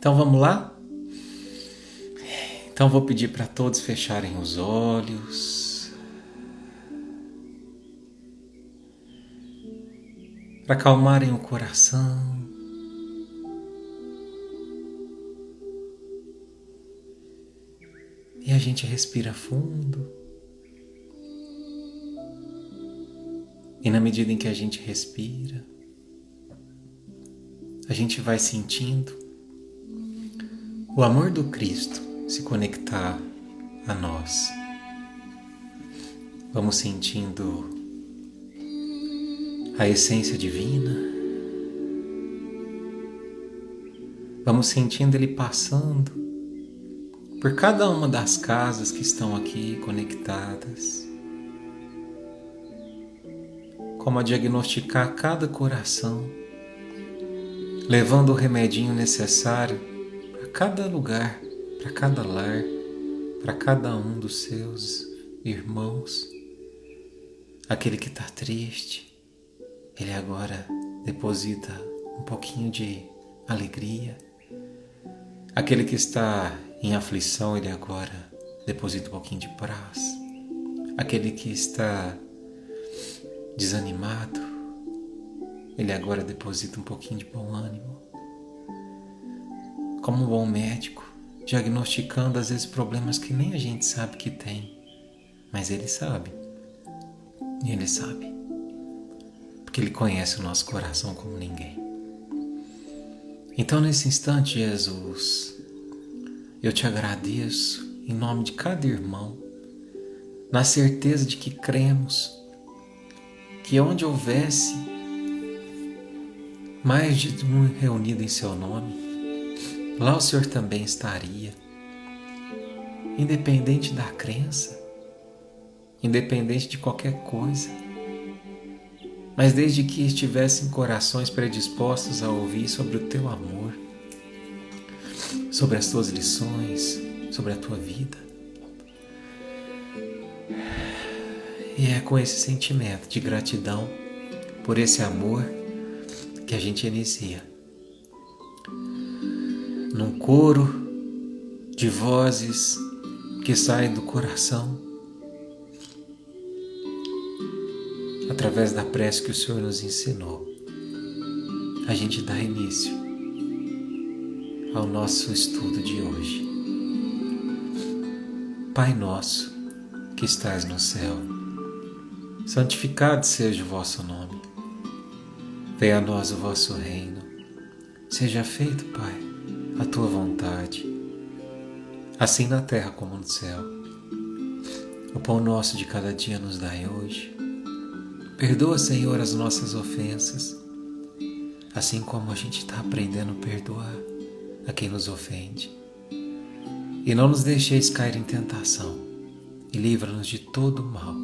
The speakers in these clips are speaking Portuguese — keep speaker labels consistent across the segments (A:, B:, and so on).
A: Então vamos lá? Então vou pedir para todos fecharem os olhos, para acalmarem o coração. E a gente respira fundo. E na medida em que a gente respira, a gente vai sentindo o amor do Cristo se conectar a nós. Vamos sentindo a essência divina. Vamos sentindo Ele passando por cada uma das casas que estão aqui conectadas. Como a diagnosticar cada coração, levando o remedinho necessário para cada lugar, para cada lar, para cada um dos seus irmãos. Aquele que está triste, ele agora deposita um pouquinho de alegria. Aquele que está em aflição, ele agora deposita um pouquinho de paz. Aquele que está desanimado, ele agora deposita um pouquinho de bom ânimo. Como um bom médico, diagnosticando às vezes problemas que nem a gente sabe que tem, mas ele sabe. E ele sabe, porque ele conhece o nosso coração como ninguém. Então nesse instante, Jesus, eu te agradeço em nome de cada irmão, na certeza de que cremos que onde houvesse mais de um reunido em seu nome, lá o Senhor também estaria, independente da crença, independente de qualquer coisa, mas desde que estivessem corações predispostos a ouvir sobre o teu amor, sobre as tuas lições, sobre a tua vida. E é com esse sentimento de gratidão por esse amor que a gente inicia num coro de vozes que saem do coração através da prece que o Senhor nos ensinou. A gente dá início ao nosso estudo de hoje. Pai nosso que estás no céu, santificado seja o vosso nome. Venha a nós o vosso reino. Seja feito, Pai, a tua vontade, assim na terra como no céu. O pão nosso de cada dia nos dai hoje. Perdoa, Senhor, as nossas ofensas, assim como a gente está aprendendo a perdoar a quem nos ofende. E não nos deixeis cair em tentação, e livra-nos de todo o mal.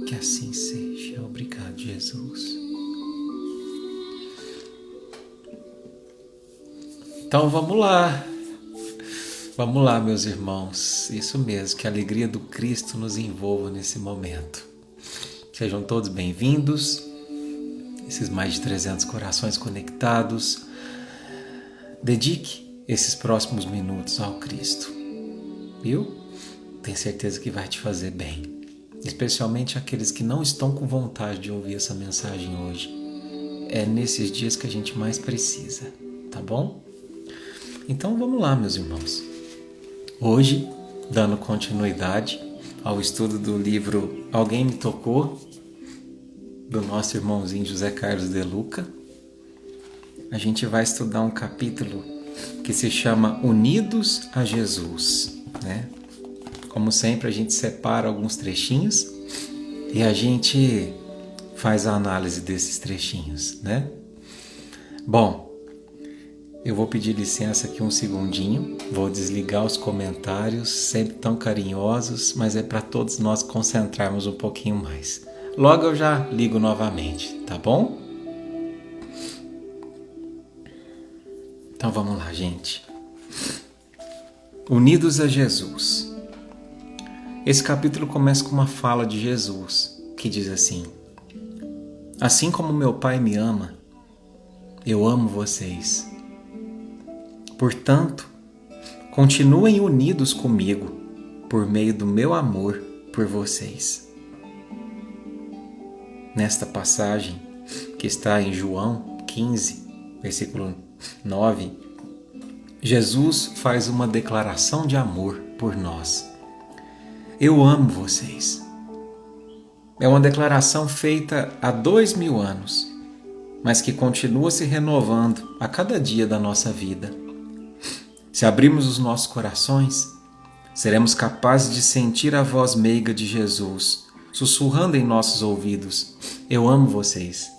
A: Que assim seja. Obrigado, Jesus. Então vamos lá. Vamos lá, meus irmãos. Isso mesmo, que a alegria do Cristo nos envolva nesse momento. Sejam todos bem-vindos. Esses mais de 300 corações conectados. Dedique esses próximos minutos ao Cristo. Viu? Tenho certeza que vai te fazer bem. Especialmente aqueles que não estão com vontade de ouvir essa mensagem hoje. É nesses dias que a gente mais precisa, tá bom? Então vamos lá, meus irmãos. Hoje, dando continuidade ao estudo do livro Alguém Me Tocou, do nosso irmãozinho José Carlos de Luca, a gente vai estudar um capítulo que se chama Unidos a Jesus, né? Como sempre, a gente separa alguns trechinhos e a gente faz a análise desses trechinhos, né? Bom, eu vou pedir licença aqui um segundinho, vou desligar os comentários, sempre tão carinhosos, mas é para todos nós concentrarmos um pouquinho mais. Logo eu já ligo novamente, tá bom? Então vamos lá, gente. Unidos a Jesus. Esse capítulo começa com uma fala de Jesus, que diz assim: assim como meu Pai me ama, eu amo vocês. Portanto, continuem unidos comigo por meio do meu amor por vocês. Nesta passagem que está em João 15, versículo 9, Jesus faz uma declaração de amor por nós. Eu amo vocês. É uma declaração feita há 2000 anos, mas que continua se renovando a cada dia da nossa vida. Se abrirmos os nossos corações, seremos capazes de sentir a voz meiga de Jesus, sussurrando em nossos ouvidos: eu amo vocês.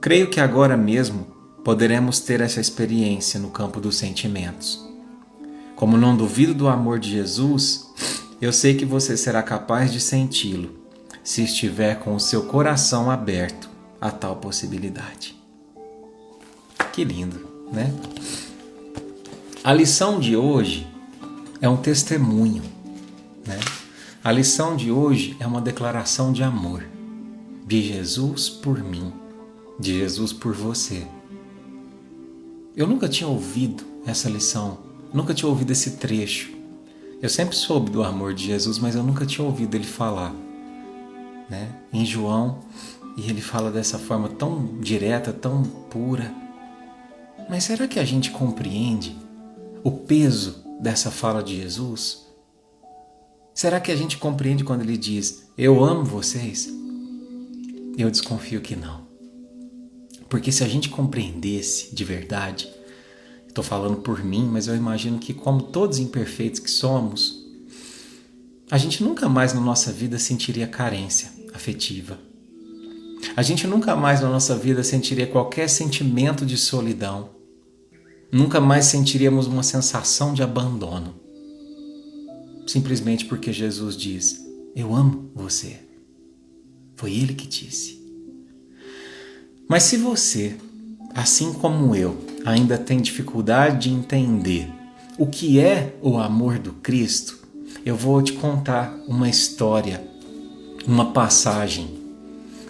A: Creio que agora mesmo poderemos ter essa experiência no campo dos sentimentos. Como não duvido do amor de Jesus, eu sei que você será capaz de senti-lo, se estiver com o seu coração aberto a tal possibilidade. Que lindo, né? A lição de hoje é um testemunho, né? A lição de hoje é uma declaração de amor de Jesus por mim, de Jesus por você. Eu nunca tinha ouvido essa lição, nunca tinha ouvido esse trecho. Eu sempre soube do amor de Jesus, mas eu nunca tinha ouvido ele falar, né? Em João, e ele fala dessa forma tão direta, tão pura. Mas será que a gente compreende o peso dessa fala de Jesus? Será que a gente compreende quando ele diz: eu amo vocês? Eu desconfio que não. Porque se a gente compreendesse de verdade, estou falando por mim, mas eu imagino que, como todos imperfeitos que somos, a gente nunca mais na nossa vida sentiria carência afetiva. A gente nunca mais na nossa vida sentiria qualquer sentimento de solidão. Nunca mais sentiríamos uma sensação de abandono. Simplesmente porque Jesus diz: eu amo você. Foi Ele que disse. Mas se você, assim como eu, ainda tem dificuldade de entender o que é o amor do Cristo, eu vou te contar uma história, uma passagem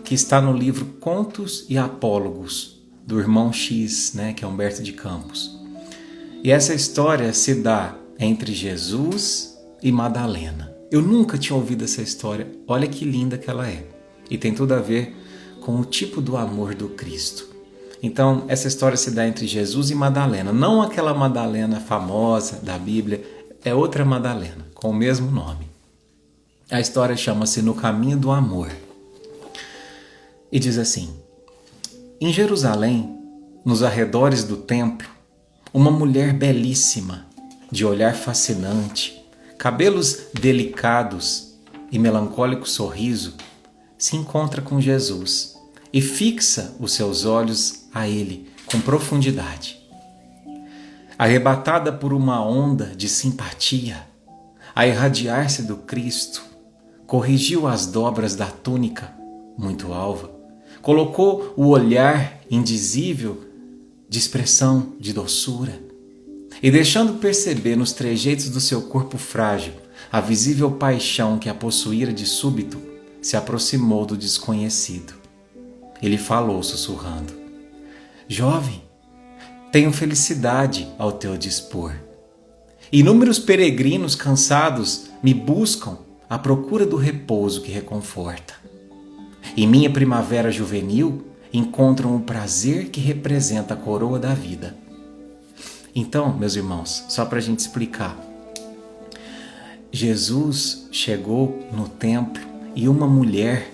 A: que está no livro Contos e Apólogos, do irmão X, né, que é Humberto de Campos. E essa história se dá entre Jesus e Madalena. Eu nunca tinha ouvido essa história, olha que linda que ela é. E tem tudo a ver com o tipo do amor do Cristo. Então, essa história se dá entre Jesus e Madalena. Não aquela Madalena famosa da Bíblia, é outra Madalena, com o mesmo nome. A história chama-se No Caminho do Amor. E diz assim: em Jerusalém, nos arredores do templo, uma mulher belíssima, de olhar fascinante, cabelos delicados e melancólico sorriso, se encontra com Jesus e fixa os seus olhos a ele com profundidade. Arrebatada por uma onda de simpatia, a irradiar-se do Cristo, corrigiu as dobras da túnica, muito alva, colocou o olhar indizível de expressão de doçura e, deixando perceber nos trejeitos do seu corpo frágil a visível paixão que a possuíra de súbito, se aproximou do desconhecido. Ele falou sussurrando: jovem, tenho felicidade ao teu dispor. Inúmeros peregrinos cansados me buscam à procura do repouso que reconforta. Em minha primavera juvenil encontram o prazer que representa a coroa da vida. Então, meus irmãos, só para a gente explicar, Jesus chegou no templo e uma mulher,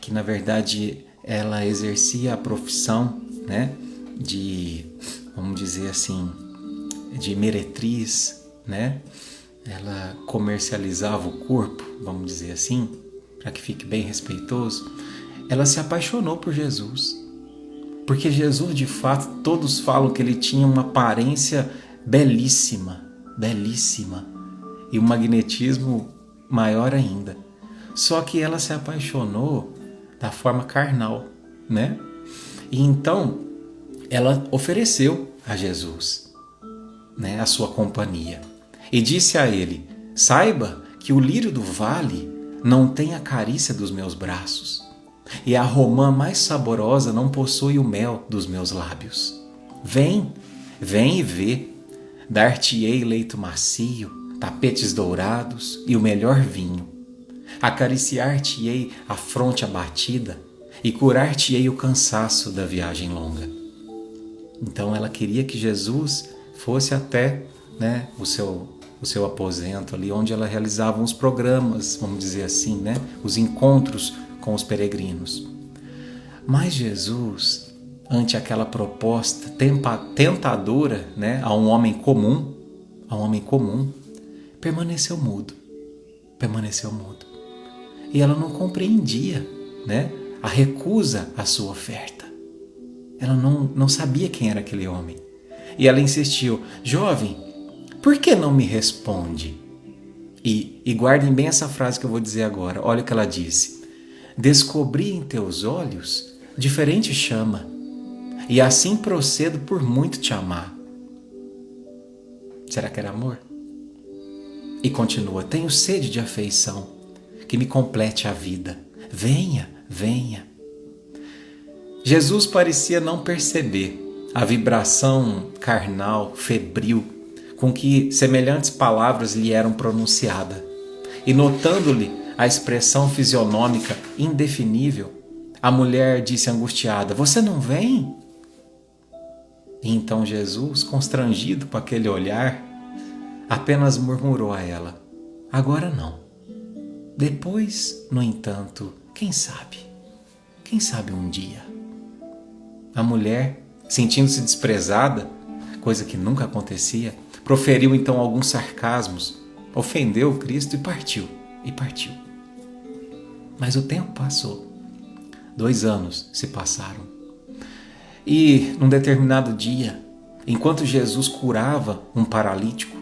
A: que na verdade ela exercia a profissão, né, de, vamos dizer assim, de meretriz, né? Ela comercializava o corpo, vamos dizer assim, para que fique bem respeitoso. Ela se apaixonou por Jesus, porque Jesus, de fato, todos falam que ele tinha uma aparência belíssima, belíssima, e um magnetismo maior ainda. Só que ela se apaixonou da forma carnal, né? E então ela ofereceu a Jesus, né, a sua companhia, e disse a ele: saiba que o lírio do vale não tem a carícia dos meus braços, e a romã mais saborosa não possui o mel dos meus lábios. Vem, Vem e vê, dar-te-ei leito macio, tapetes dourados e o melhor vinho. Acariciar-te-ei a fronte abatida e curar-te-ei o cansaço da viagem longa. Então ela queria que Jesus fosse até, o seu aposento ali, onde ela realizava uns programas, vamos dizer assim, os encontros com os peregrinos. Mas Jesus, ante aquela proposta tentadora, a um homem comum, permaneceu mudo. E ela não compreendia, a recusa à sua oferta. Ela não sabia quem era aquele homem. E ela insistiu: jovem, por que não me responde? E guardem bem essa frase que eu vou dizer agora. Olha o que ela disse: descobri em teus olhos diferente chama, e assim procedo por muito te amar. Será que era amor? E continua: tenho sede de afeição, que me complete a vida. Venha, venha. Jesus parecia não perceber a vibração carnal, febril, com que semelhantes palavras lhe eram pronunciadas. E notando-lhe a expressão fisionômica indefinível, a mulher disse angustiada: você não vem? E então Jesus, constrangido com aquele olhar, apenas murmurou a ela: agora não. Depois, no entanto, quem sabe um dia. A mulher, sentindo-se desprezada, coisa que nunca acontecia, proferiu então alguns sarcasmos, ofendeu o Cristo e partiu. Mas o tempo passou. 2 anos se passaram. E num determinado dia, enquanto Jesus curava um paralítico,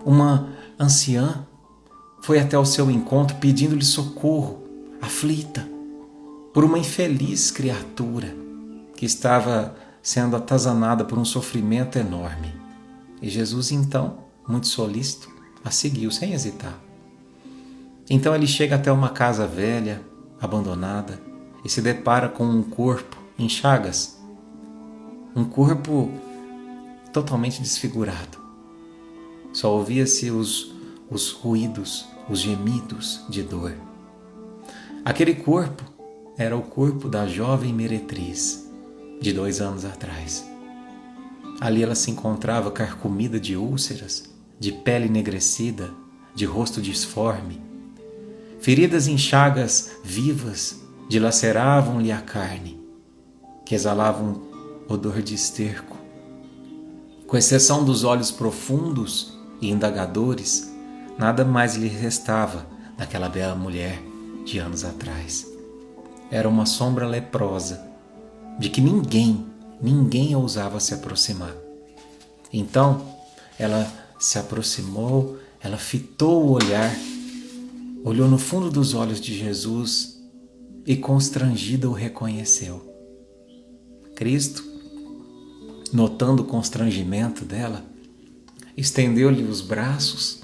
A: uma anciã foi até o seu encontro pedindo-lhe socorro, aflita por uma infeliz criatura que estava sendo atazanada por um sofrimento enorme. E Jesus então, muito solícito, a seguiu sem hesitar. Então ele chega até uma casa velha, abandonada, e se depara com um corpo em chagas, um corpo totalmente desfigurado. Só ouvia-se os ruídos, os gemidos de dor. Aquele corpo era o corpo da jovem meretriz de 2 anos atrás. Ali ela se encontrava carcomida de úlceras, de pele enegrecida, de rosto disforme. Feridas em chagas vivas dilaceravam-lhe a carne, que exalavam odor de esterco. Com exceção dos olhos profundos e indagadores, nada mais lhe restava daquela bela mulher de anos atrás. Era uma sombra leprosa, de que ninguém ousava se aproximar. Então, ela se aproximou, ela fitou o olhar, olhou no fundo dos olhos de Jesus e constrangida o reconheceu. Cristo, notando o constrangimento dela, estendeu-lhe os braços,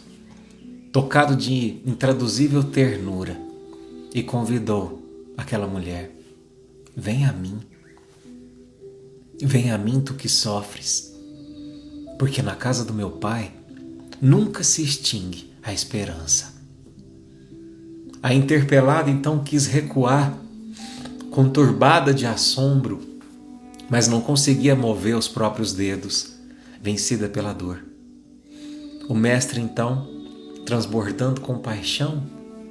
A: tocado de intraduzível ternura, e convidou aquela mulher: vem a mim, tu que sofres, porque na casa do meu Pai nunca se extingue a esperança. A interpelada então quis recuar, conturbada de assombro, mas não conseguia mover os próprios dedos, vencida pela dor. O mestre então, transbordando compaixão,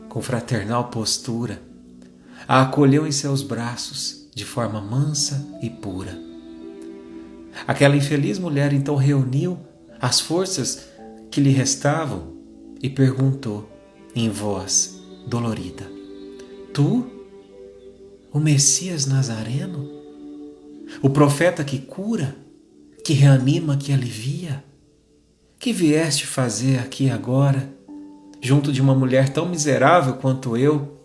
A: com fraternal postura, a acolheu em seus braços de forma mansa e pura. Aquela infeliz mulher então reuniu as forças que lhe restavam e perguntou em voz dolorida: tu, o Messias Nazareno, o profeta que cura, que reanima, que alivia, que vieste fazer aqui agora, junto de uma mulher tão miserável quanto eu?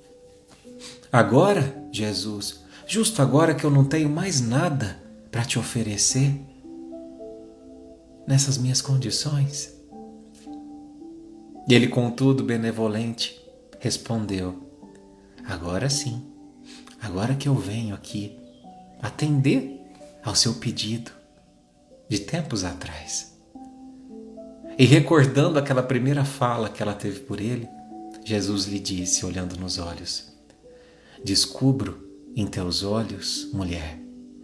A: Agora, Jesus, justo agora que eu não tenho mais nada para te oferecer, nessas minhas condições? E ele, contudo, benevolente, respondeu: agora sim, agora que eu venho aqui atender ao seu pedido, de tempos atrás. E recordando aquela primeira fala que ela teve por ele, Jesus lhe disse, olhando nos olhos: descubro em teus olhos, mulher,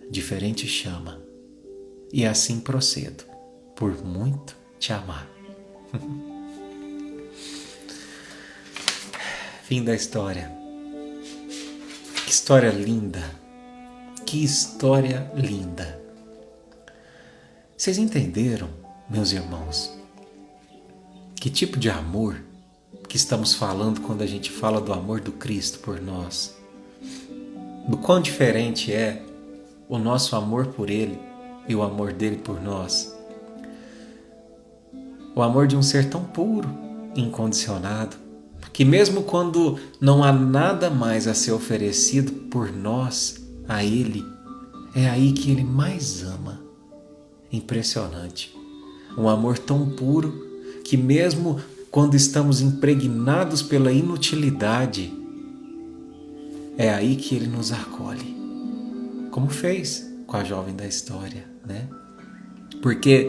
A: diferente chama, e assim procedo, por muito te amar. Fim da história. Que história linda! Que história linda! Vocês entenderam, meus irmãos, que tipo de amor que estamos falando quando a gente fala do amor do Cristo por nós? Do quão diferente é o nosso amor por Ele e o amor dele por nós. O amor de um ser tão puro, incondicionado, que mesmo quando não há nada mais a ser oferecido por nós a Ele, é aí que Ele mais ama. Impressionante. Um amor tão puro que mesmo quando estamos impregnados pela inutilidade, é aí que Ele nos acolhe, como fez com a jovem da história, né? Porque,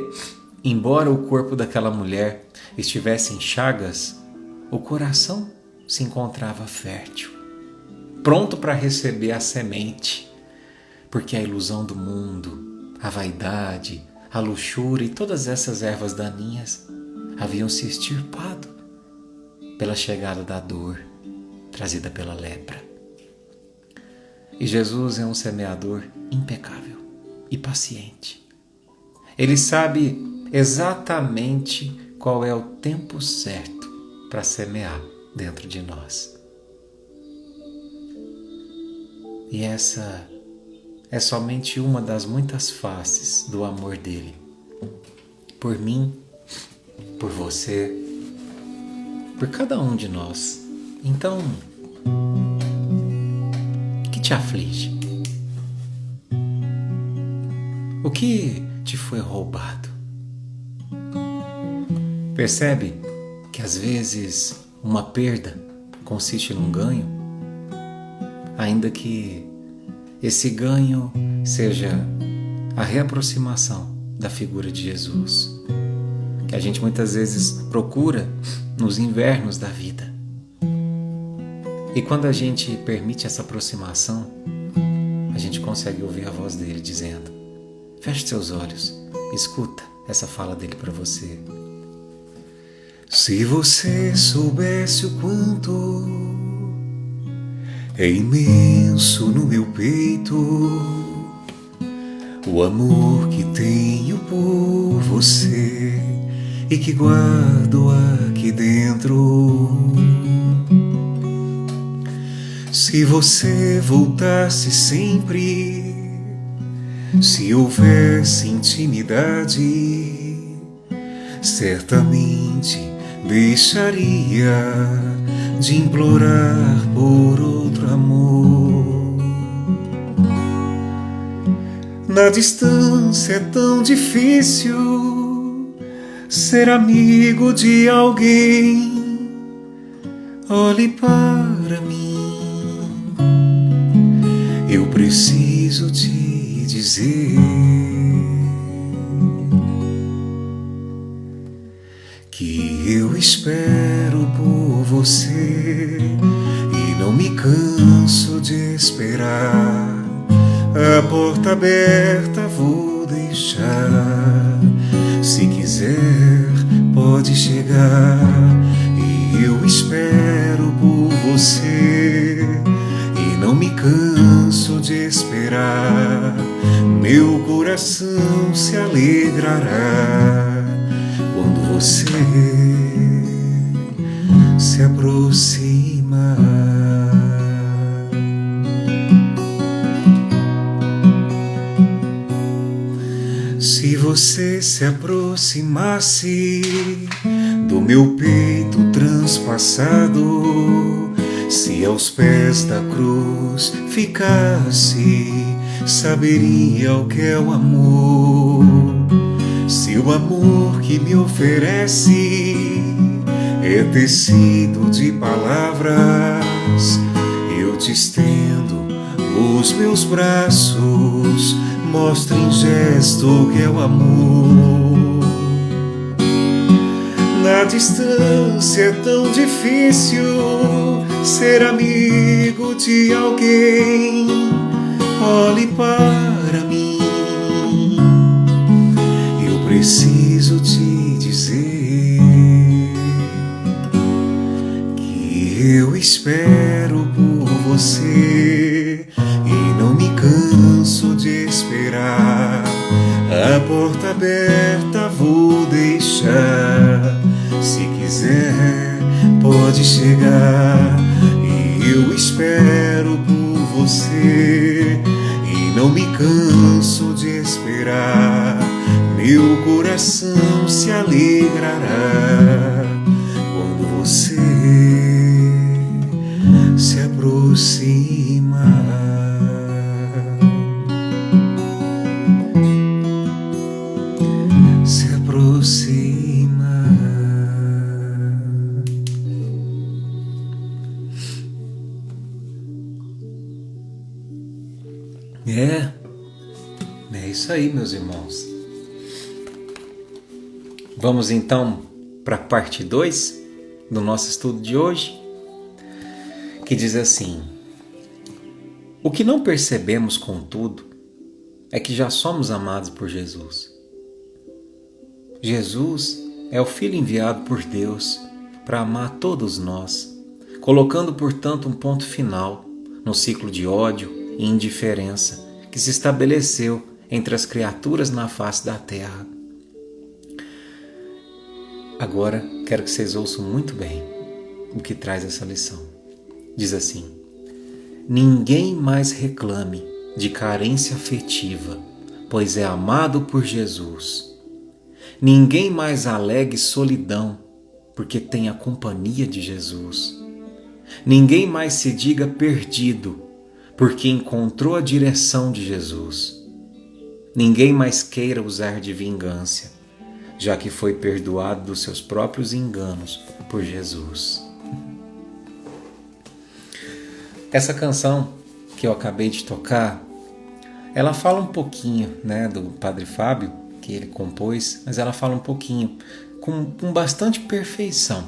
A: embora o corpo daquela mulher estivesse em chagas, o coração se encontrava fértil, pronto para receber a semente, porque a ilusão do mundo, a vaidade, a luxúria e todas essas ervas daninhas haviam se extirpado pela chegada da dor trazida pela lepra. E Jesus é um semeador impecável e paciente. Ele sabe exatamente qual é o tempo certo para semear dentro de nós. E essa é somente uma das muitas faces do amor dele. Por mim, por você, por cada um de nós. Então, o que te aflige? O que te foi roubado? Percebe que às vezes uma perda consiste num ganho, ainda que esse ganho seja a reaproximação da figura de Jesus, que a gente muitas vezes procura nos invernos da vida. E quando a gente permite essa aproximação, a gente consegue ouvir a voz dele dizendo: feche seus olhos, escuta essa fala dele para você. Se você soubesse o quanto é imenso no meu peito o amor que tenho por você e que guardo aqui dentro. Se você voltasse sempre, se houvesse intimidade, certamente deixaria de implorar por outro amor. Na distância é tão difícil ser amigo de alguém. Olhe para mim, eu preciso te dizer que eu espero por você e não me canso de esperar. A porta aberta vou deixar, se quiser pode chegar. E eu espero por você e não me canso de esperar. Meu coração se alegrará quando você se aproximar. Se você se aproximasse do meu peito transpassado, se aos pés da cruz ficasse, saberia o que é o amor. Se o amor que me oferece é tecido de palavras, eu te estendo os meus braços,
B: mostra em gesto que é o amor. Na distância é tão difícil ser amigo de alguém. Olhe para mim, eu preciso te dizer que eu espero por você e não me canso de esperar. A porta aberta vou deixar, se quiser pode chegar. E eu espero por você e não me canso de esperar. Meu coração se alegrará quando você se aproxima. Se aproxima. É isso aí, meus irmãos. Vamos então para a parte 2 do nosso estudo de hoje, que diz assim: o que não percebemos, contudo, é que já somos amados por Jesus. Jesus é o Filho enviado por Deus para amar todos nós, colocando, portanto, um ponto final no ciclo de ódio e indiferença que se estabeleceu entre as criaturas na face da terra. Agora, quero que vocês ouçam muito bem o que traz essa lição. Diz assim: ninguém mais reclame de carência afetiva, pois é amado por Jesus. Ninguém mais alegue solidão, porque tem a companhia de Jesus. Ninguém mais se diga perdido, porque encontrou a direção de Jesus. Ninguém mais queira usar de vingança, já que foi perdoado dos seus próprios enganos por Jesus. Essa canção que eu acabei de tocar, ela fala um pouquinho, do Padre Fábio, que ele compôs, mas ela fala um pouquinho, com bastante perfeição,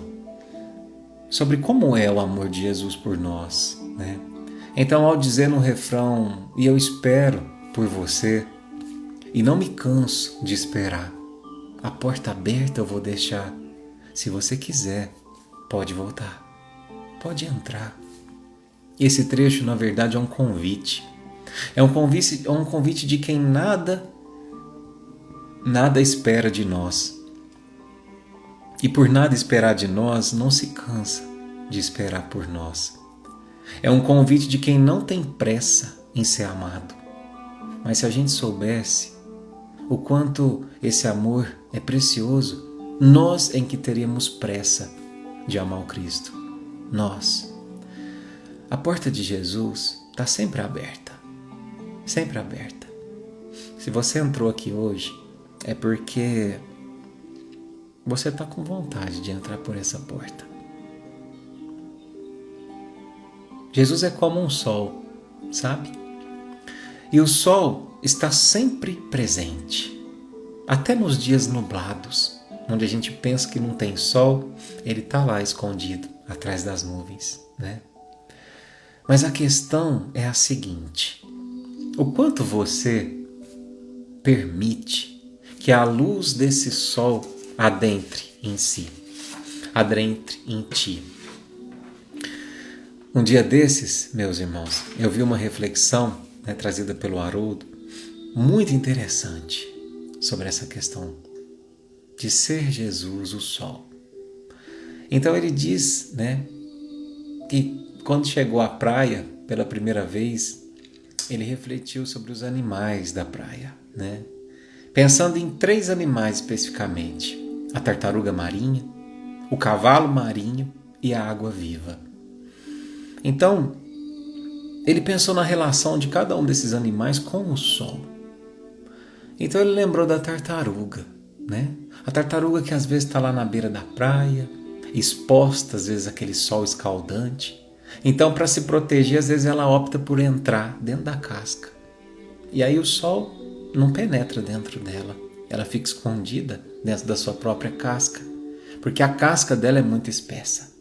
B: sobre como é o amor de Jesus por nós. Então, ao dizer no refrão, e eu espero por você, e não me canso de esperar, a porta aberta eu vou deixar, se você quiser, pode voltar, pode entrar. Esse trecho, na verdade, é um convite. É um convite de quem nada espera de nós. E por nada esperar de nós, não se cansa de esperar por nós. É um convite de quem não tem pressa em ser amado. Mas se a gente soubesse o quanto esse amor é precioso, nós em que teríamos pressa de amar o Cristo. Nós. A porta de Jesus está sempre aberta. Sempre aberta. Se você entrou aqui hoje, é porque você está com vontade de entrar por essa porta. Jesus é como um sol, sabe? E o sol está sempre presente. Até nos dias nublados, onde a gente pensa que não tem sol, ele está lá escondido, atrás das nuvens, Mas a questão é a seguinte: o quanto você permite que a luz desse sol adentre em si, adentre em ti. Um dia desses, meus irmãos, eu vi uma reflexão trazida pelo Haroldo, muito interessante, sobre essa questão de ser Jesus o sol. Então ele diz, que quando chegou à praia pela primeira vez, ele refletiu sobre os animais da praia, pensando em 3 animais especificamente: a tartaruga marinha, o cavalo marinho e a água-viva. Então, ele pensou na relação de cada um desses animais com o sol. Então ele lembrou da tartaruga, A tartaruga que às vezes está lá na beira da praia, exposta às vezes àquele sol escaldante. Então, para se proteger, às vezes ela opta por entrar dentro da casca. E aí o sol não penetra dentro dela. Ela fica escondida dentro da sua própria casca, porque a casca dela é muito espessa.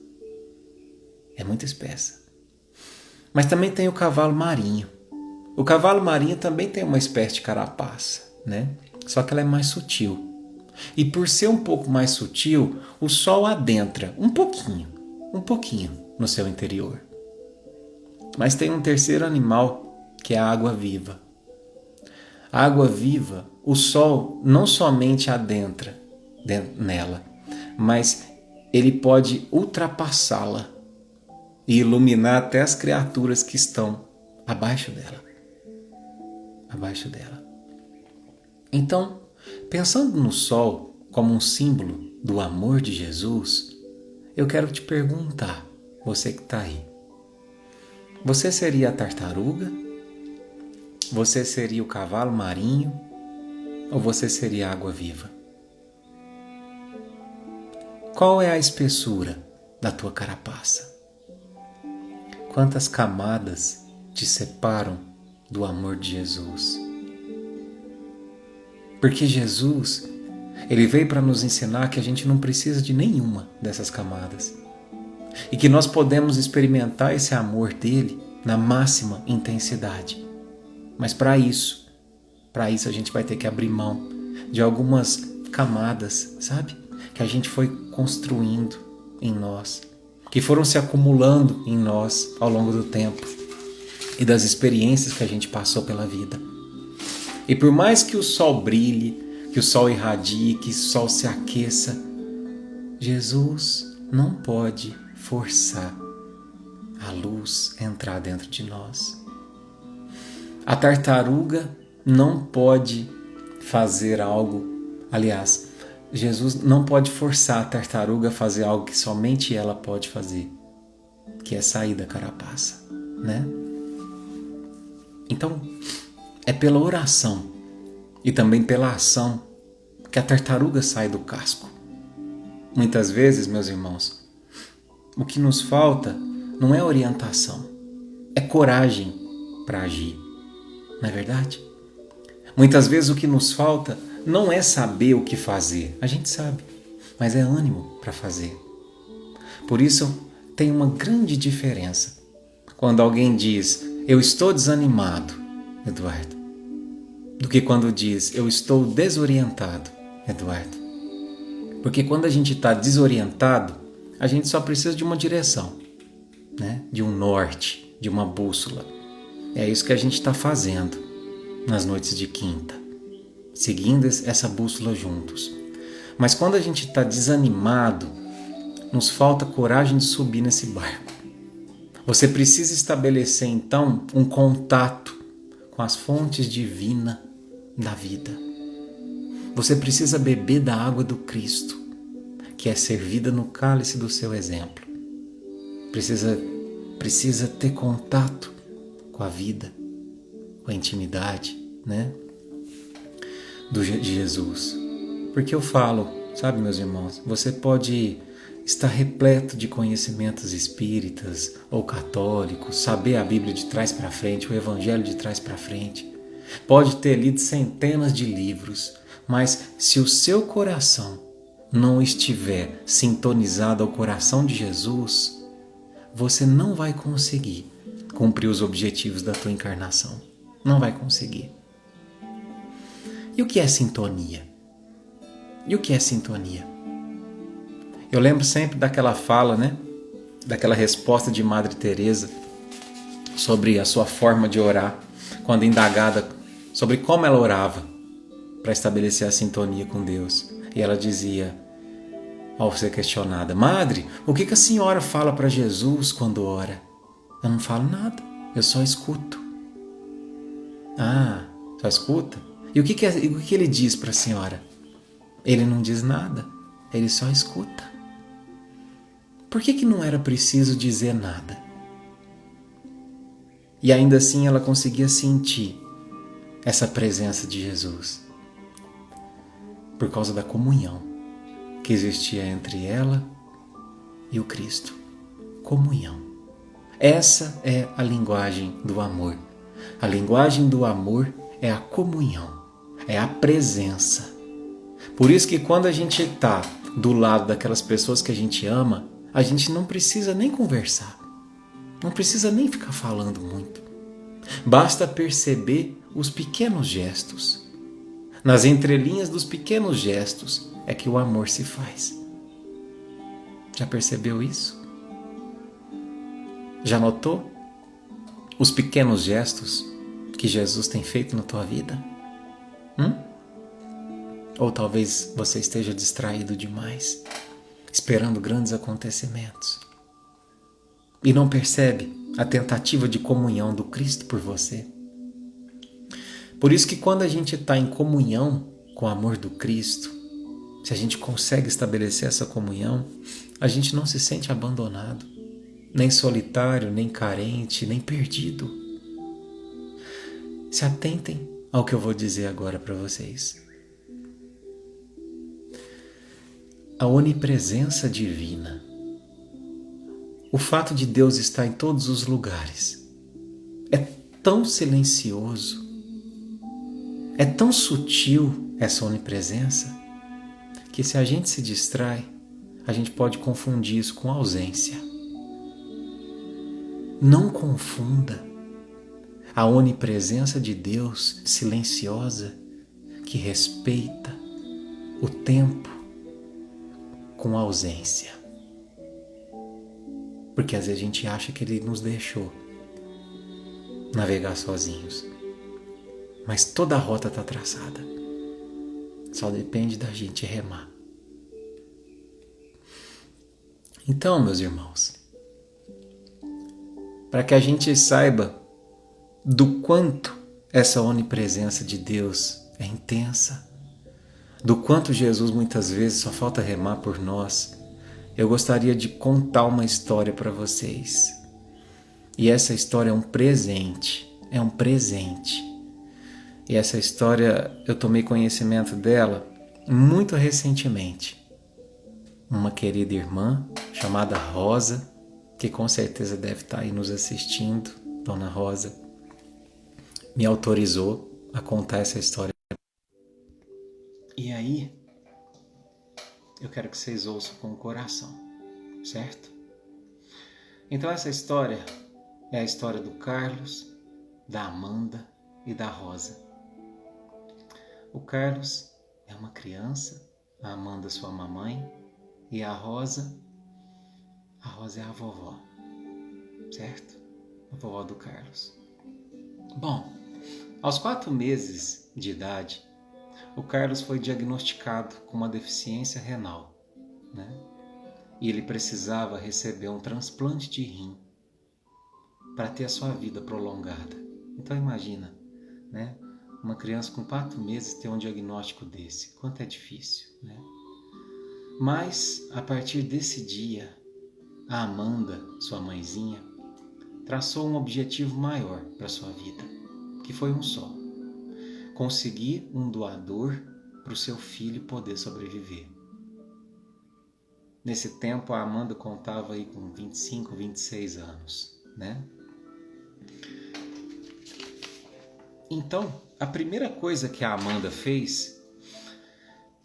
B: É muito espessa. Mas também tem o cavalo marinho. O cavalo marinho também tem uma espécie de carapaça, né? Só que ela é mais sutil. E por ser um pouco mais sutil, o sol adentra um pouquinho no seu interior. Mas tem um terceiro animal, que é a água viva. A água viva, o sol não somente adentra nela, mas ele pode ultrapassá-la e iluminar até as criaturas que estão abaixo dela. Abaixo dela. Então, pensando no sol como um símbolo do amor de Jesus, eu quero te perguntar, você que está aí, você seria a tartaruga? Você seria o cavalo marinho? Ou você seria a água viva? Qual é a espessura da tua carapaça? Quantas camadas te separam do amor de Jesus? Porque Jesus, ele veio para nos ensinar que a gente não precisa de nenhuma dessas camadas. E que nós podemos experimentar esse amor dele na máxima intensidade. Mas para isso a gente vai ter que abrir mão de algumas camadas, sabe? Que a gente foi construindo em nós, que foram se acumulando em nós ao longo do tempo e das experiências que a gente passou pela vida. E por mais que o sol brilhe, que o sol irradie, que o sol se aqueça, Jesus não pode forçar a luz a entrar dentro de nós. A tartaruga não pode fazer algo, aliás, Jesus não pode forçar a tartaruga a fazer algo que somente ela pode fazer, que é sair da carapaça, né? Então, é pela oração e também pela ação que a tartaruga sai do casco. Muitas vezes, meus irmãos, o que nos falta não é orientação, é coragem para agir. Não é verdade? Muitas vezes o que nos falta não é saber o que fazer. A gente sabe, mas é ânimo para fazer. Por isso, tem uma grande diferença quando alguém diz, eu estou desanimado, Eduardo, do que quando diz, eu estou desorientado, Eduardo. Porque quando a gente está desorientado, a gente só precisa de uma direção, né? De um norte, de uma bússola. É isso que a gente está fazendo nas noites de quinta, seguindo essa bússola juntos. Mas quando a gente está desanimado, nos falta coragem de subir nesse barco. Você precisa estabelecer então um contato com as fontes divinas da vida. Você precisa beber da água do Cristo, que é servida no cálice do seu exemplo. Precisa ter contato com a vida, com a intimidade, né? De Jesus. Porque eu falo, sabe, meus irmãos, você pode estar repleto de conhecimentos espíritas ou católicos, saber a Bíblia de trás para frente, o Evangelho de trás para frente, pode ter lido centenas de livros, mas se o seu coração não estiver sintonizado ao coração de Jesus, você não vai conseguir cumprir os objetivos da tua encarnação. Não vai conseguir. E o que é sintonia? E o que é sintonia? Eu lembro sempre daquela fala, né? Daquela resposta de Madre Teresa sobre a sua forma de orar, quando indagada sobre como ela orava para estabelecer a sintonia com Deus. E ela dizia, ao ser questionada, Madre, o que a senhora fala para Jesus quando ora? Eu não falo nada, eu só escuto. Ah, só escuta? E o que ele diz para a senhora? Ele não diz nada, ele só escuta. Por que não era preciso dizer nada? E ainda assim ela conseguia sentir essa presença de Jesus. Por causa da comunhão que existia entre ela e o Cristo. Comunhão. Essa é a linguagem do amor. A linguagem do amor é a comunhão. é a presença. Por isso que quando a gente está do lado daquelas pessoas que a gente ama, a gente não precisa nem conversar, não precisa nem ficar falando muito. Basta perceber os pequenos gestos. Nas entrelinhas dos pequenos gestos é que o amor se faz. Já percebeu isso? Já notou os pequenos gestos que Jesus tem feito na tua vida? Ou talvez você esteja distraído demais, esperando grandes acontecimentos, e não percebe a tentativa de comunhão do Cristo por você. Por isso que quando a gente está em comunhão com o amor do Cristo, se a gente consegue estabelecer essa comunhão, a gente não se sente abandonado, nem solitário, nem carente, nem perdido. Se atentem ao que eu vou dizer agora para vocês. A onipresença divina, o fato de Deus estar em todos os lugares, é tão silencioso, é tão sutil essa onipresença, que se a gente se distrai, a gente pode confundir isso com ausência. Não confunda a onipresença de Deus silenciosa, que respeita o tempo, com ausência. Porque às vezes a gente acha que Ele nos deixou navegar sozinhos. Mas toda a rota está traçada. Só depende da gente remar. Então, meus irmãos, para que a gente saiba do quanto essa onipresença de Deus é intensa, do quanto Jesus muitas vezes só falta remar por nós, eu gostaria de contar uma história para vocês. E essa história é um presente, E essa história eu tomei conhecimento dela muito recentemente. Uma querida irmã chamada Rosa, que com certeza deve estar aí nos assistindo, Dona Rosa, me autorizou a contar essa história. E aí, eu quero que vocês ouçam com o coração, certo? Então essa história é a história do Carlos, da Amanda e da Rosa. O Carlos é uma criança, a Amanda sua mamãe, e a Rosa é a vovó, certo? A vovó do Carlos. Bom, aos 4 meses de idade, o Carlos foi diagnosticado com uma deficiência renal, né? E ele precisava receber um transplante de rim para ter a sua vida prolongada. Então imagina, né? Uma criança com 4 meses ter um diagnóstico desse, quanto é difícil, né? Mas a partir desse dia, a Amanda, sua mãezinha, traçou um objetivo maior para sua vida, que foi um só: conseguir um doador para o seu filho poder sobreviver. Nesse tempo, a Amanda contava aí com 25, 26 anos, né? Então, a primeira coisa que a Amanda fez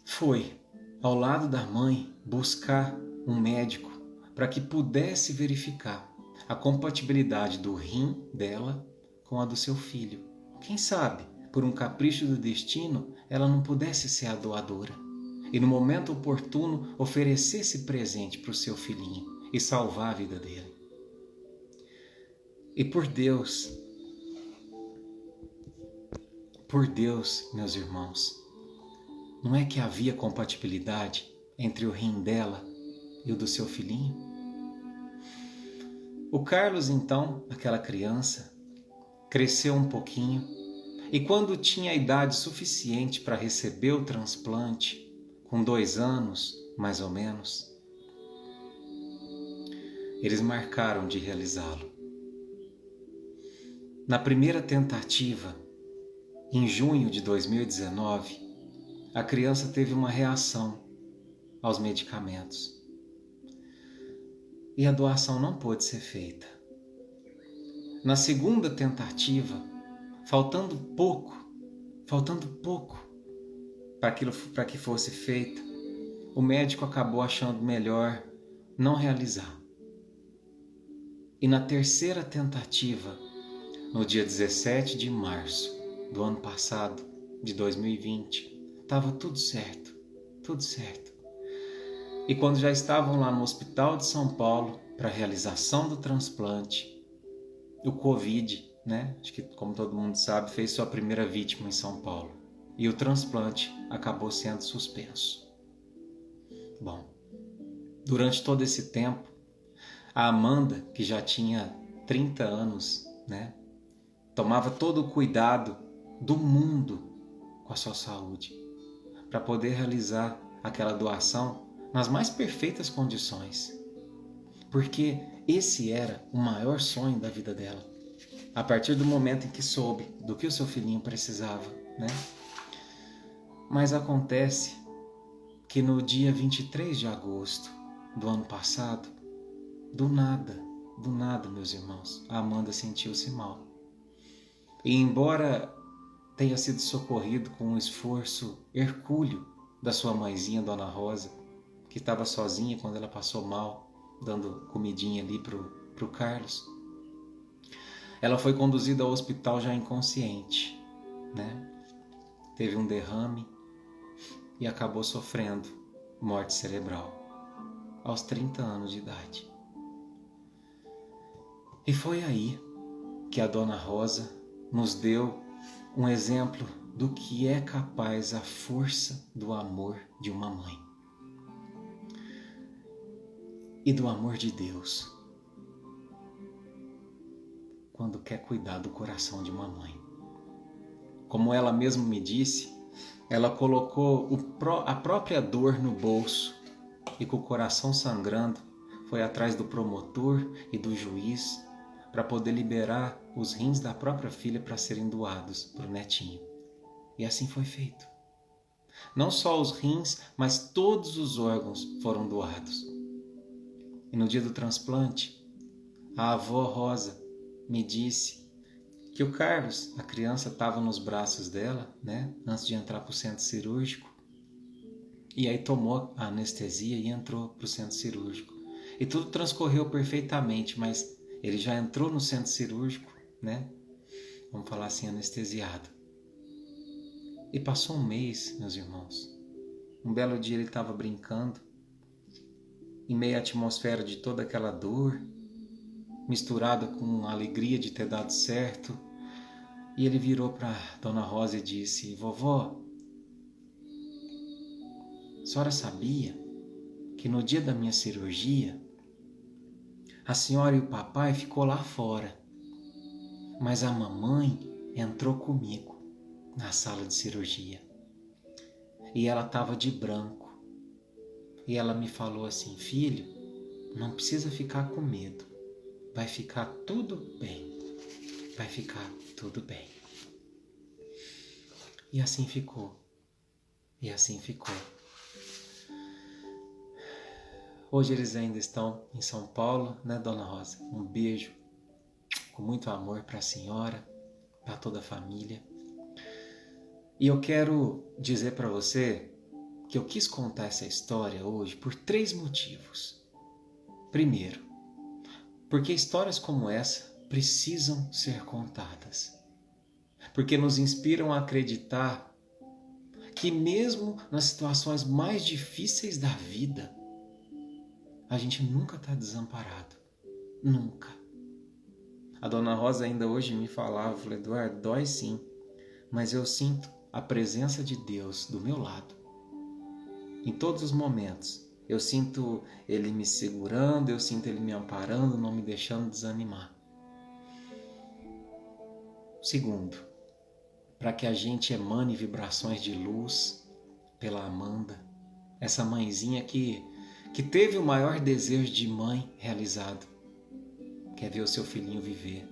B: foi, ao lado da mãe, buscar um médico para que pudesse verificar a compatibilidade do rim dela com a do seu filho. Quem sabe, por um capricho do destino, ela não pudesse ser a doadora e no momento oportuno oferecer esse presente para o seu filhinho e salvar a vida dele. E por Deus, meus irmãos, não é que havia compatibilidade entre o rim dela e o do seu filhinho? O Carlos, então, aquela criança, cresceu um pouquinho e quando tinha a idade suficiente para receber o transplante, com 2 anos, mais ou menos, eles marcaram de realizá-lo. Na primeira tentativa, em junho de 2019, a criança teve uma reação aos medicamentos e a doação não pôde ser feita. Na segunda tentativa, faltando pouco para que fosse feita, o médico acabou achando melhor não realizar. E na terceira tentativa, no dia 17 de março do ano passado, de 2020, estava tudo certo, tudo certo. E quando já estavam lá no Hospital de São Paulo para a realização do transplante, o Covid, acho que como todo mundo sabe, fez sua primeira vítima em São Paulo. E o transplante acabou sendo suspenso. Bom, durante todo esse tempo, a Amanda, que já tinha 30 anos, tomava todo o cuidado do mundo com a sua saúde, para poder realizar aquela doação nas mais perfeitas condições. Porque esse era o maior sonho da vida dela. A partir do momento em que soube do que o seu filhinho precisava, Mas acontece que no dia 23 de agosto do ano passado, do nada, meus irmãos, a Amanda sentiu-se mal. E embora tenha sido socorrido com um esforço hercúleo da sua mãezinha, Dona Rosa, que estava sozinha quando ela passou mal, dando comidinha ali pro Carlos, ela foi conduzida ao hospital já inconsciente, Teve um derrame e acabou sofrendo morte cerebral aos 30 anos de idade. E foi aí que a Dona Rosa nos deu um exemplo do que é capaz a força do amor de uma mãe e do amor de Deus quando quer cuidar do coração de uma mãe. Como ela mesma me disse, ela colocou a própria dor no bolso e com o coração sangrando foi atrás do promotor e do juiz para poder liberar os rins da própria filha para serem doados para o netinho. E assim foi feito. Não só os rins, mas todos os órgãos foram doados. E no dia do transplante, a avó Rosa me disse que o Carlos, a criança, estava nos braços dela, antes de entrar para o centro cirúrgico. E aí tomou a anestesia e entrou para o centro cirúrgico. E tudo transcorreu perfeitamente, mas ele já entrou no centro cirúrgico, vamos falar assim, anestesiado. E passou um mês, meus irmãos. Um belo dia ele estava brincando, em meio à atmosfera de toda aquela dor, misturada com a alegria de ter dado certo. E ele virou para Dona Rosa e disse: vovó, a senhora sabia que no dia da minha cirurgia a senhora e o papai ficou lá fora, mas a mamãe entrou comigo na sala de cirurgia e ela estava de branco e ela me falou assim: filho, não precisa ficar com medo, vai ficar tudo bem, vai ficar tudo bem. E assim ficou, e assim ficou. Hoje eles ainda estão em São Paulo, Dona Rosa? Um beijo com muito amor para a senhora, para toda a família. E eu quero dizer para você que eu quis contar essa história hoje por 3 motivos. Primeiro, porque histórias como essa precisam ser contadas. Porque nos inspiram a acreditar que mesmo nas situações mais difíceis da vida, a gente nunca está desamparado. Nunca. A Dona Rosa ainda hoje me falava, Eduardo, dói sim, mas eu sinto a presença de Deus do meu lado. Em todos os momentos. Eu sinto Ele me segurando, eu sinto Ele me amparando, não me deixando desanimar. Segundo, para que a gente emane vibrações de luz pela Amanda, essa mãezinha que teve o maior desejo de mãe realizado, que é ver o seu filhinho viver,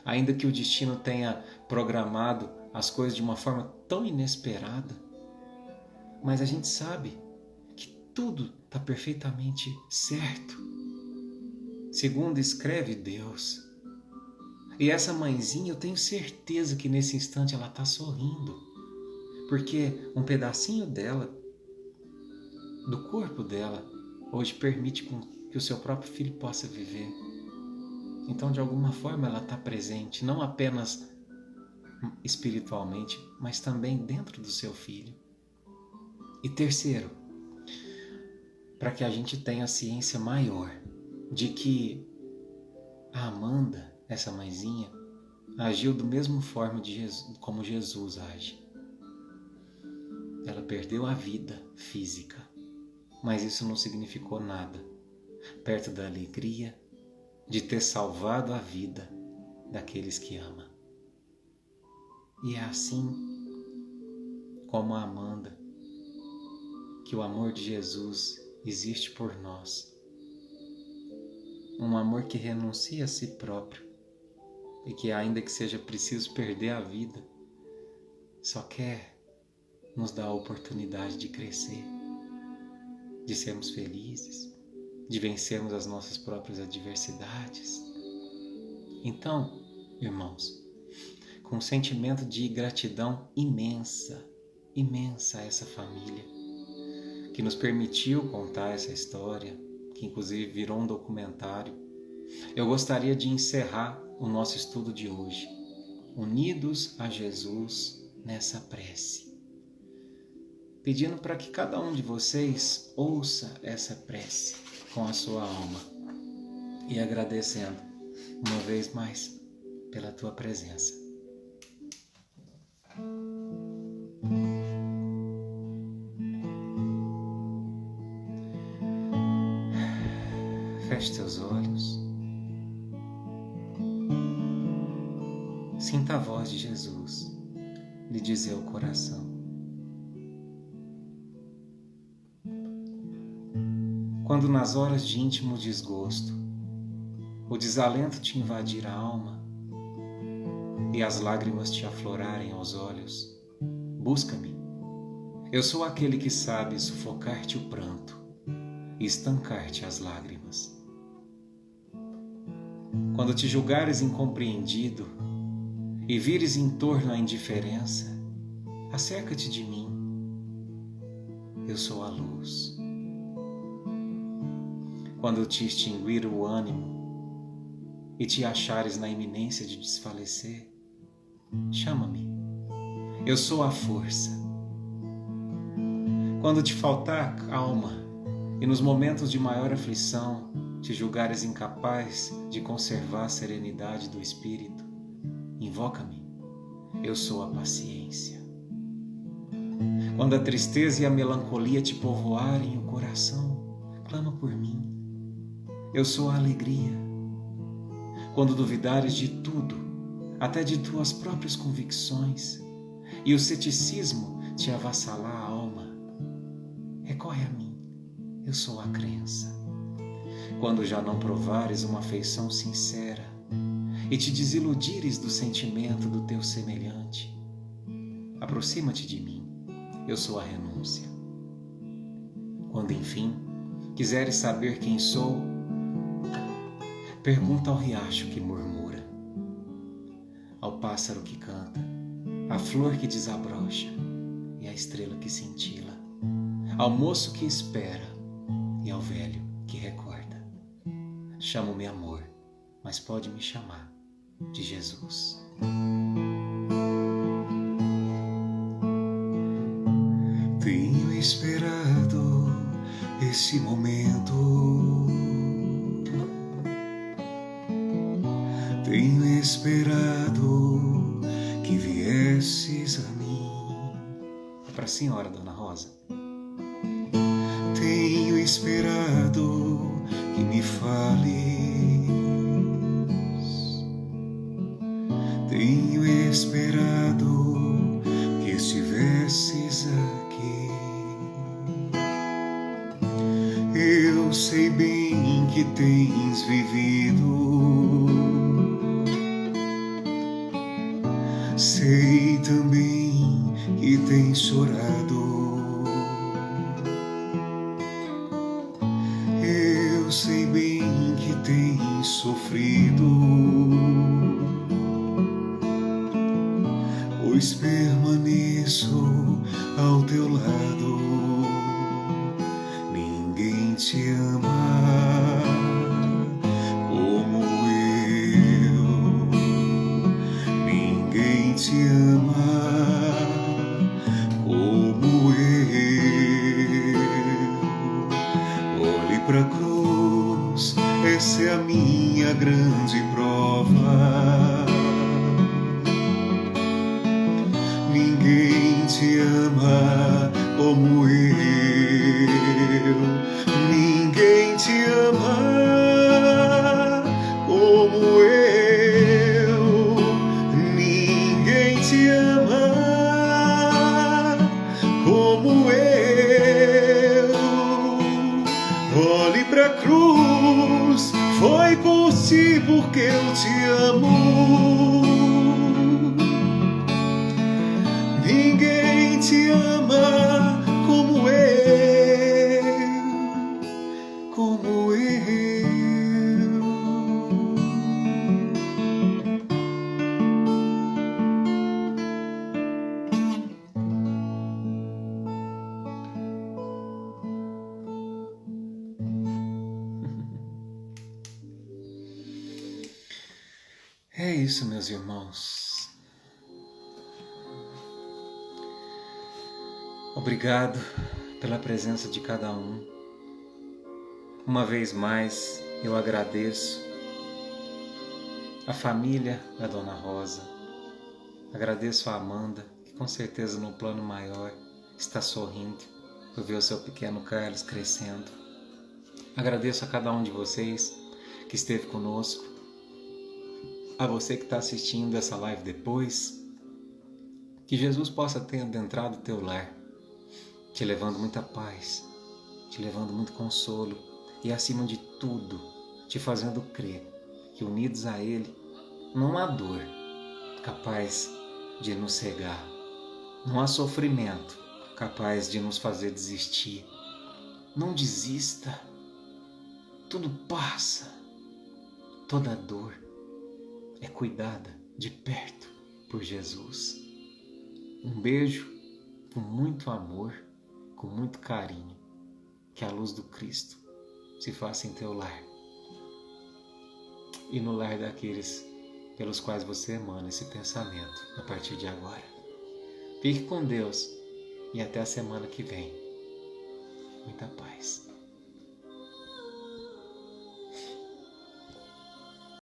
B: Ainda que o destino tenha programado as coisas de uma forma tão inesperada, mas a gente sabe que tudo está perfeitamente certo, segundo escreve Deus. E essa mãezinha, eu tenho certeza que nesse instante ela está sorrindo, porque um pedacinho dela, do corpo dela, hoje permite que o seu próprio filho possa viver. Então, de alguma forma, ela está presente, não apenas espiritualmente, mas também dentro do seu filho. E terceiro, para que a gente tenha a ciência maior de que a Amanda, essa mãezinha, agiu da mesma forma como Jesus age. Ela perdeu a vida física, mas isso não significou nada perto da alegria de ter salvado a vida daqueles que ama. E é assim como a Amanda que o amor de Jesus existe por nós. Um amor que renuncia a si próprio e que, ainda que seja preciso perder a vida, só quer nos dar a oportunidade de crescer, de sermos felizes, de vencermos as nossas próprias adversidades. Então, irmãos, com um sentimento de gratidão imensa a essa família que nos permitiu contar essa história, que inclusive virou um documentário, eu gostaria de encerrar o nosso estudo de hoje, unidos a Jesus nessa prece, pedindo para que cada um de vocês ouça essa prece com a sua alma e agradecendo uma vez mais pela tua presença. Feche teus olhos. Sinta a voz de Jesus lhe dizer ao coração: quando nas horas de íntimo desgosto o desalento te invadir a alma e as lágrimas te aflorarem aos olhos, busca-me. Eu sou aquele que sabe sufocar-te o pranto e estancar-te as lágrimas. Quando te julgares incompreendido e vires em torno a indiferença, acerca-te de mim. Eu sou a luz. Quando te extinguir o ânimo e te achares na iminência de desfalecer, chama-me. Eu sou a força. Quando te faltar calma e nos momentos de maior aflição te julgares incapaz de conservar a serenidade do espírito, invoca-me. Eu sou a paciência. Quando a tristeza e a melancolia te povoarem o coração, clama por mim. Eu sou a alegria. Quando duvidares de tudo, até de tuas próprias convicções, e o ceticismo te avassalar a alma, recorre a mim. Eu sou a crença. Quando já não provares uma afeição sincera e te desiludires do sentimento do teu semelhante, aproxima-te de mim. Eu sou a renúncia. Quando, enfim, quiseres saber quem sou, pergunta ao riacho que murmura, ao pássaro que canta, à flor que desabrocha e à estrela que cintila, ao moço que espera e ao velho que recorda. Chamo-me amor, mas pode me chamar de Jesus.
C: Tenho esperado esse momento. Tenho esperado que viesses a mim.
B: É para a senhora, Dona Rosa.
C: Tenho esperado que me fales. Tenho esperado que estivesses aqui. Eu sei bem que tens vivido. Sei também que tens chorado. Eu sei bem que tens sofrido, pois permaneço teu lado, ninguém te ama como eu, ninguém te ama como eu. Olhe pra cruz, essa é a minha grande prova. Ninguém te ama como eu. Ninguém te ama como eu. Ninguém te ama como eu. Olhe pra cruz, foi por ti porque eu te amo. Ninguém te ama como eu, como eu.
B: É isso, meus irmãos. Obrigado pela presença de cada um. Uma vez mais, eu agradeço a família da Dona Rosa. Agradeço a Amanda, que com certeza no plano maior está sorrindo por ver o seu pequeno Carlos crescendo. Agradeço a cada um de vocês que esteve conosco. A você que está assistindo essa live depois, que Jesus possa ter adentrado o teu lar, te levando muita paz, te levando muito consolo e, acima de tudo, te fazendo crer que unidos a Ele não há dor capaz de nos cegar, não há sofrimento capaz de nos fazer desistir. Não desista, tudo passa, toda dor é cuidada de perto por Jesus. Um beijo com muito amor, com muito carinho. Que a luz do Cristo se faça em teu lar e no lar daqueles pelos quais você emana esse pensamento a partir de agora. Fique com Deus e até a semana que vem. Muita paz.